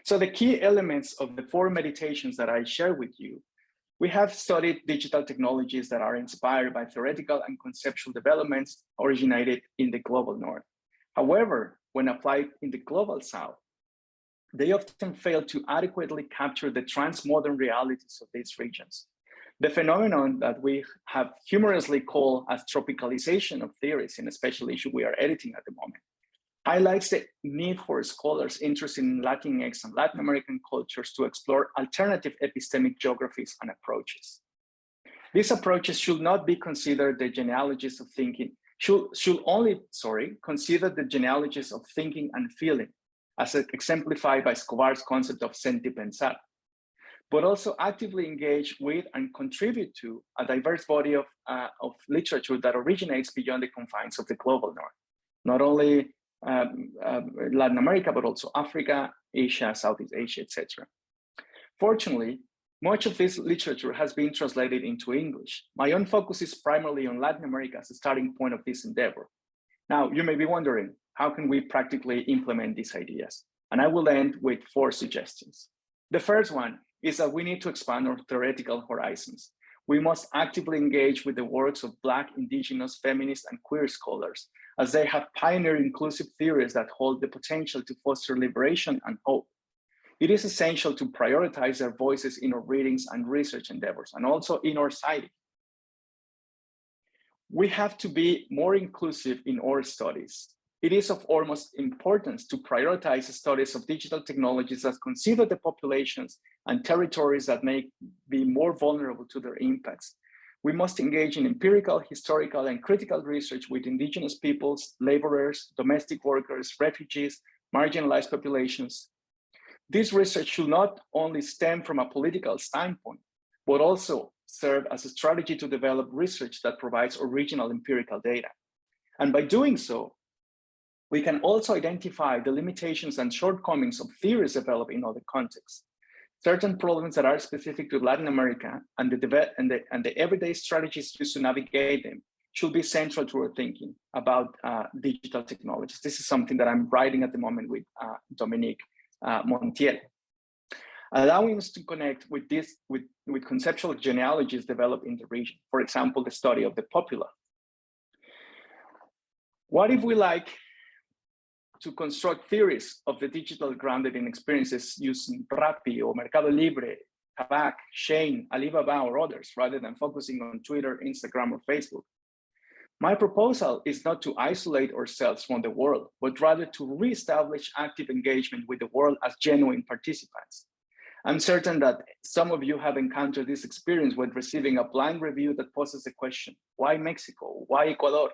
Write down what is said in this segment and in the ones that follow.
So the key elements of the 4 meditations that I share with you, we have studied digital technologies that are inspired by theoretical and conceptual developments originated in the global north. However, when applied in the global south, they often fail to adequately capture the transmodern realities of these regions. The phenomenon that we have humorously called as tropicalization of theories, in a special issue we are editing at the moment, highlights the need for scholars interested in Latinx and Latin American cultures to explore alternative epistemic geographies and approaches. These approaches should not be considered the genealogies of thinking, should only consider the genealogies of thinking and feeling, as exemplified by Escobar's concept of sentir pensar, but also actively engage with and contribute to a diverse body of literature that originates beyond the confines of the global north, not only Latin America, but also Africa, Asia, Southeast Asia, etc. Fortunately, much of this literature has been translated into English. My own focus is primarily on Latin America as a starting point of this endeavor. Now, you may be wondering, how can we practically implement these ideas? And I will end with 4 suggestions. The first one is that we need to expand our theoretical horizons. We must actively engage with the works of Black, Indigenous, feminist, and queer scholars, as they have pioneered inclusive theories that hold the potential to foster liberation and hope. It is essential to prioritize their voices in our readings and research endeavors, and also in our citing. We have to be more inclusive in our studies. It is of utmost importance to prioritize studies of digital technologies that consider the populations and territories that may be more vulnerable to their impacts. We must engage in empirical, historical, and critical research with indigenous peoples, laborers, domestic workers, refugees, marginalized populations. This research should not only stem from a political standpoint, but also serve as a strategy to develop research that provides original empirical data. And by doing so, we can also identify the limitations and shortcomings of theories developed in other contexts. Certain problems that are specific to Latin America and the everyday strategies used to navigate them should be central to our thinking about digital technologies. This is something that I'm writing at the moment with Dominique Montiel. Allowing us to connect with conceptual genealogies developed in the region. For example, the study of the popula. What if we like to construct theories of the digital grounded in experiences using Rappi or Mercado Libre, Kavak, Shein, Alibaba, or others, rather than focusing on Twitter, Instagram, or Facebook? My proposal is not to isolate ourselves from the world, but rather to reestablish active engagement with the world as genuine participants. I'm certain that some of you have encountered this experience when receiving a blind review that poses the question, why Mexico? Why Ecuador?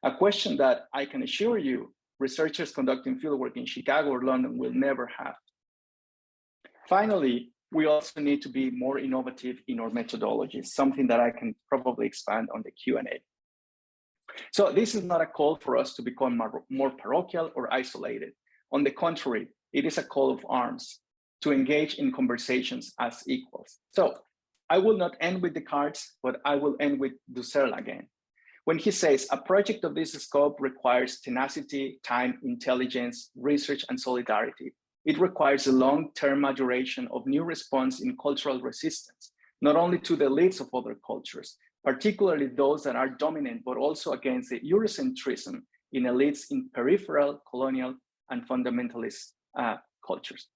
A question that I can assure you, researchers conducting fieldwork in Chicago or London will never have. Finally, we also need to be more innovative in our methodologies, something that I can probably expand on the Q&A. So this is not a call for us to become more parochial or isolated. On the contrary, it is a call of arms to engage in conversations as equals. So I will not end with Descartes, but I will end with Husserl again, when he says, a project of this scope requires tenacity, time, intelligence, research, and solidarity. It requires a long-term maturation of new response in cultural resistance, not only to the elites of other cultures, particularly those that are dominant, but also against the Eurocentrism in elites in peripheral, colonial, and fundamentalist cultures.